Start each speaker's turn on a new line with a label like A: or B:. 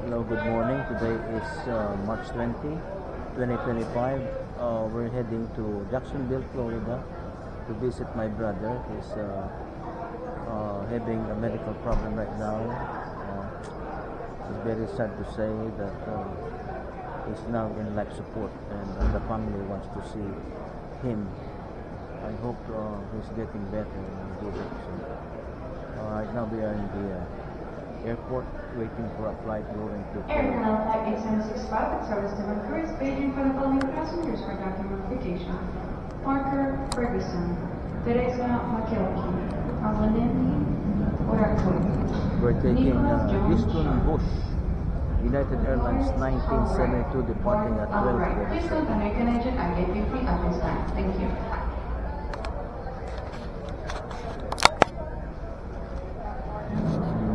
A: Hello, good morning. Today is March 20, 2025. We're heading to Jacksonville, Florida to visit my brother. He's having a medical problem right now. It's very sad to say that he's now in life support and the family wants to see him. I hope he's getting better and good. Right now we are in the airport waiting for a flight going to
B: Aircraft Flight 876 private service to Vancouver is Beijing for the following passengers for document verification. Parker Ferguson, Teresa McKelkey, Avalini Oracle.
A: We're taking Houston Bush, United Airlines 1972, departing at 12:37.
B: Alright, please don't connect an engine and get you free at this time. Thank you.